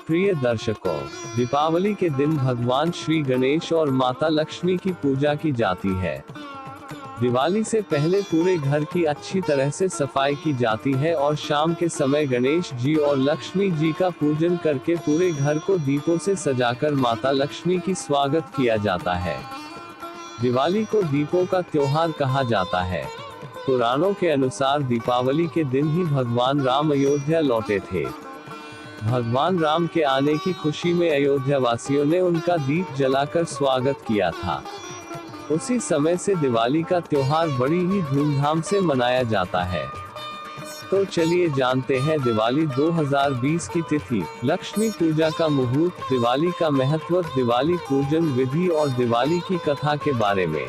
प्रिय दर्शकों, दीपावली के दिन भगवान श्री गणेश और माता लक्ष्मी की पूजा की जाती है। दिवाली से पहले पूरे घर की अच्छी तरह से सफाई की जाती है और शाम के समय गणेश जी और लक्ष्मी जी का पूजन करके पूरे घर को दीपों से सजाकर माता लक्ष्मी की स्वागत किया जाता है। दिवाली को दीपों का त्योहार कहा जाता है। पुराणों के अनुसार दीपावली के दिन ही भगवान राम अयोध्या लौटे थे। भगवान राम के आने की खुशी में अयोध्या वासियों ने उनका दीप जलाकर स्वागत किया था। उसी समय से दिवाली का त्योहार बड़ी ही धूमधाम से मनाया जाता है। तो चलिए जानते हैं दिवाली 2020 की तिथि, लक्ष्मी पूजा का मुहूर्त, दिवाली का महत्व, दिवाली पूजन विधि और दिवाली की कथा के बारे में।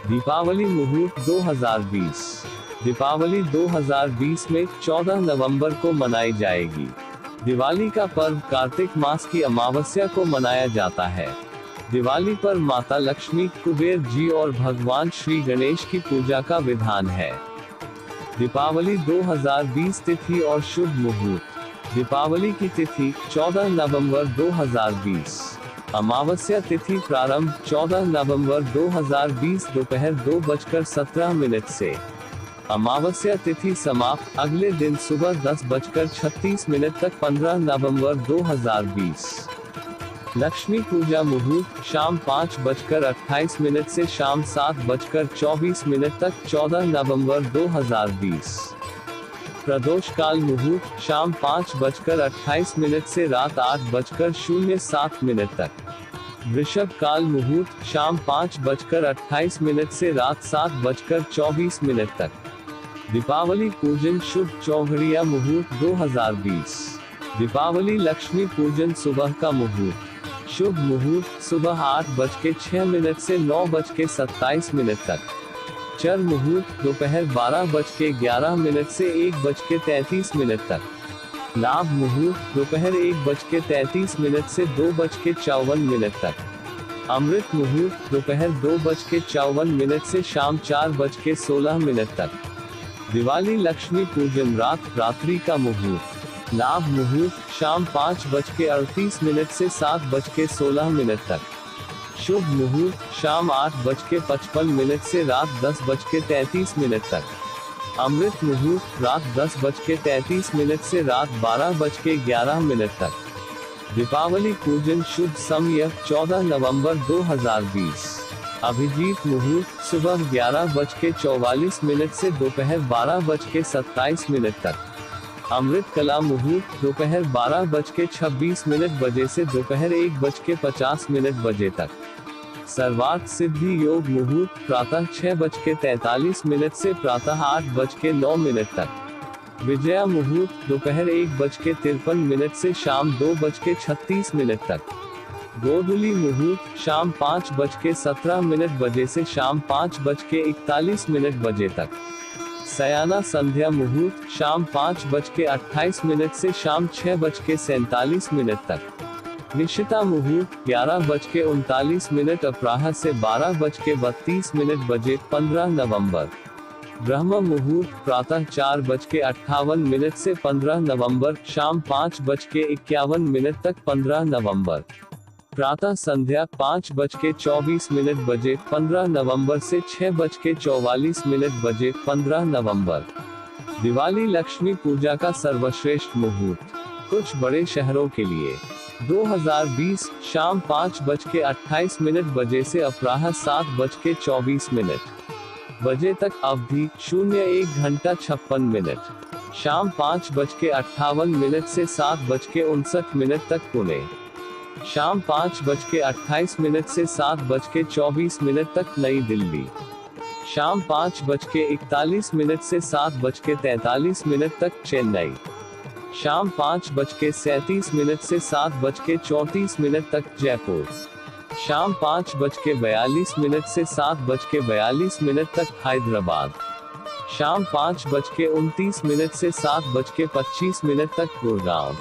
दीपावली मुहूर्त 2020। दीपावली 2020 में 14 नवंबर को मनाई जाएगी। दिवाली का पर्व कार्तिक मास की अमावस्या को मनाया जाता है। दिवाली पर माता लक्ष्मी, कुबेर जी और भगवान श्री गणेश की पूजा का विधान है। दीपावली 2020 तिथि और शुभ मुहूर्त। दीपावली की तिथि 14 नवंबर 2020। अमावस्या तिथि प्रारंभ 14 नवंबर 2020 दोपहर 2:17 से। अमावस्या तिथि समाप्त अगले दिन सुबह 10:36 तक 15 नवंबर 2020। लक्ष्मी पूजा मुहूर्त शाम 5:28 से शाम 7:24 तक 14 नवंबर 2020। प्रदोष काल मुहूर्त शाम 5:28 से रात 8:07 तक। वृषभ काल मुहूर्त शाम 5:28 से रात 7:24 तक। दीपावली पूजन शुभ चौघड़िया मुहूर्त 2020। दीपावली लक्ष्मी पूजन सुबह का मुहूर्त। शुभ मुहूर्त सुबह 8:06 से 9:27 तक। चर मुहूर्त दोपहर 12:11 से 1:33 तक। लाभ मुहूर्त दोपहर 1:33 से 2:54 तक। अमृत मुहूर्त दोपहर 2:54 से शाम 4:16 तक। दिवाली लक्ष्मी पूजन रात्रि का मुहूर्त। लाभ मुहूर्त शाम 5:38 से 7:16 तक। शुभ मुहूर्त शाम 8:55 से रात 10:33 तक। अमृत मुहूर्त रात 10:33 से रात 12:11 तक। दीपावली पूजन शुभ समय 14 नवंबर 2020। अभिजीत मुहूर्त सुबह 11:44 से दोपहर 12:27 तक। अमृत कला मुहूर्त दोपहर 12:26 बजे से दोपहर 1:50 तक। सर्वार्थ सिद्धि योग मुहूर्त प्रातः 6:43 से प्रातः 8:09 तक। विजया मुहूर्त दोपहर 1:53 से शाम 2:36 तक। गोधूली मुहूर्त शाम 5:17 बजे से शाम 5:41 बजे तक। सयाना संध्या मुहूर्त शाम 5:28 से शाम 6:47 तक। निशिता मुहूर्त 11:39 अपराह से 12:32 बजे 15 नवंबर। ब्रह्म मुहूर्त प्रातः 4:58 से 15 नवंबर, शाम 5:51 तक 15 नवंबर। प्रातः संध्या 5:24 बजे 15 नवंबर से 6:44 बजे 15 नवंबर। दिवाली लक्ष्मी पूजा का सर्वश्रेष्ठ मुहूर्त। कुछ बड़े शहरों के लिए 2020 शाम 5:28 बजे से अपराह 7:24 बजे तक। अवधि 01 घंटा 56 मिनट। शाम 5:58 से 7:59 तक पुणे। शाम 5:28 से 7:24 तक नई दिल्ली। शाम 5:41 से 7:43 तक चेन्नई। शाम 5:37 से 7:34 तक जयपुर। शाम 5:42 से 7:42 तक हैदराबाद। शाम 5:29 से 7:25 तक गुड़गांव।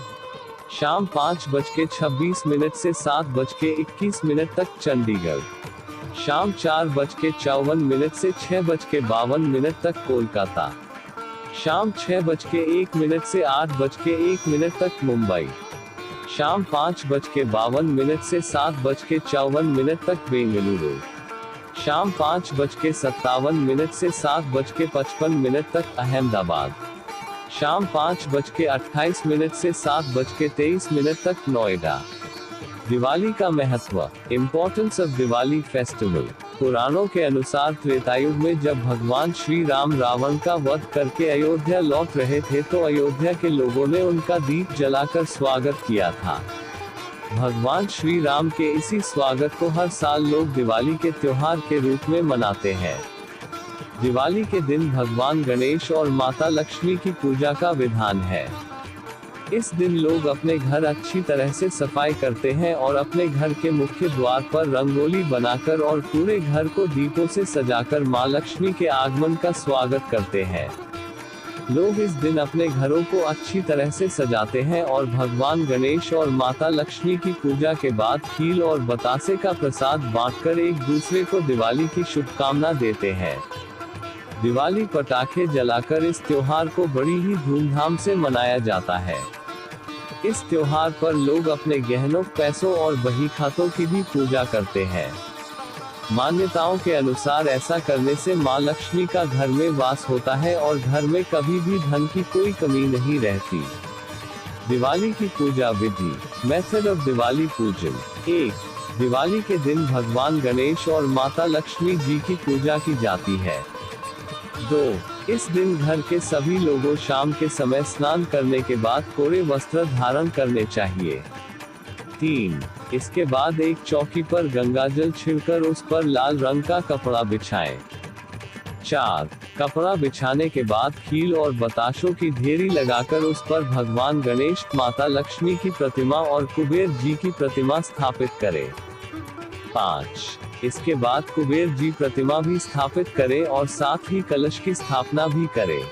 शाम 5:26 से 7:21 तक चंडीगढ़। शाम 4:54 से 6:52 तक कोलकाता। शाम 6:01 से 8:01 तक मुंबई। शाम 5:52 से 7:54 तक बेंगलुरु। शाम 5:57 से 7:55 तक अहमदाबाद। शाम 5:28 से 7:23 तक नोएडा। दिवाली का महत्व, इम्पोर्टेंस ऑफ दिवाली फेस्टिवल। पुराणों के अनुसार त्रेतायुग में जब भगवान श्री राम रावण का वध करके अयोध्या लौट रहे थे तो अयोध्या के लोगों ने उनका दीप जलाकर स्वागत किया था। भगवान श्री राम के इसी स्वागत को हर साल लोग दिवाली के त्योहार के रूप में मनाते हैं। दिवाली के दिन भगवान गणेश और माता लक्ष्मी की पूजा का विधान है। इस दिन लोग अपने घर अच्छी तरह से सफाई करते हैं और अपने घर के मुख्य द्वार पर रंगोली बनाकर और पूरे घर को दीपों से सजाकर मां लक्ष्मी के आगमन का स्वागत करते हैं। लोग इस दिन अपने घरों को अच्छी तरह से सजाते हैं और भगवान गणेश और माता लक्ष्मी की पूजा के बाद खीर और बतासे का प्रसाद बांटकर एक दूसरे को दिवाली की शुभकामना देते हैं। दिवाली पटाखे जलाकर इस त्योहार को बड़ी ही धूमधाम से मनाया जाता है। इस त्योहार पर लोग अपने गहनों, पैसों और बही खातों की भी पूजा करते हैं। मान्यताओं के अनुसार ऐसा करने से मां लक्ष्मी का घर में वास होता है और घर में कभी भी धन की कोई कमी नहीं रहती। दिवाली की पूजा विधि, मेथड ऑफ दिवाली पूजन। 1. दिवाली के दिन भगवान गणेश और माता लक्ष्मी जी की पूजा की जाती है। 2. इस दिन घर के सभी लोगों शाम के समय स्नान करने के बाद कोरे वस्त्र धारण करने चाहिए। 3. इसके बाद एक चौकी पर गंगाजल छिड़कर उस पर लाल रंग का कपड़ा बिछाएं। 4. कपड़ा बिछाने के बाद खीर और बताशों की ढेरी लगाकर उस पर भगवान गणेश, माता लक्ष्मी की प्रतिमा और कुबेर जी की प्रतिमा स्थापित करें। 5. इसके बाद कुबेर जी प्रतिमा भी स्थापित करें और साथ ही कलश की स्थापना भी करें।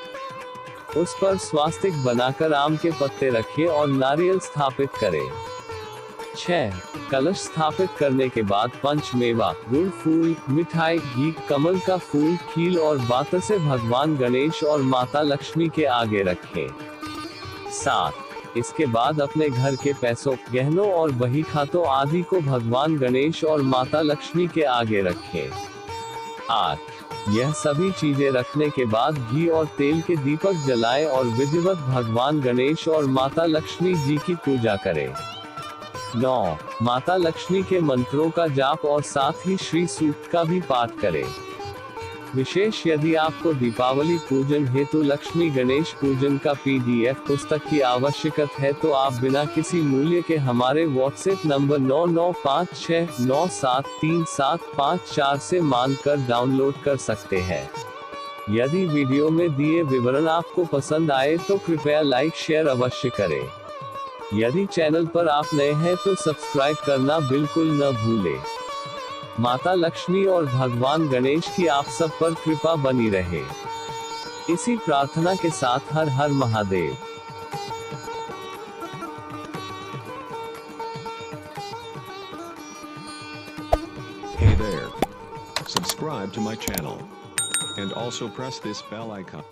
उस पर स्वास्तिक बनाकर आम के पत्ते रखें और नारियल स्थापित करें। 6. कलश स्थापित करने के बाद पंचमेवा, गुड़, फूल, मिठाई, घी, कमल का फूल, खीर और बतासे भगवान गणेश और माता लक्ष्मी के आगे रखें। 7. इसके बाद अपने घर के पैसों, गहनों और बही खातों आदि को भगवान गणेश और माता लक्ष्मी के आगे रखें। 8. यह सभी चीजें रखने के बाद घी और तेल के दीपक जलाएं और विधिवत भगवान गणेश और माता लक्ष्मी जी की पूजा करें। 9. माता लक्ष्मी के मंत्रों का जाप और साथ ही श्री सूक्त का भी पाठ करें। विशेष यदि आपको दीपावली पूजन हेतु लक्ष्मी गणेश पूजन का PDF पुस्तक की आवश्यकता है तो आप बिना किसी मूल्य के हमारे WhatsApp नंबर 9956973754 से मांगकर डाउनलोड कर सकते हैं। यदि वीडियो में दिए विवरण आपको पसंद आए तो कृपया लाइक शेयर अवश्य करें। यदि चैनल पर आप नए हैं तो सब्सक्राइब करना बिल्कुल न भूलें। माता लक्ष्मी और भगवान गणेश की आप सब पर कृपा बनी रहे। इसी प्रार्थना के साथ हर हर Mahadev. Hey there. Subscribe to my channel. And also press this bell icon.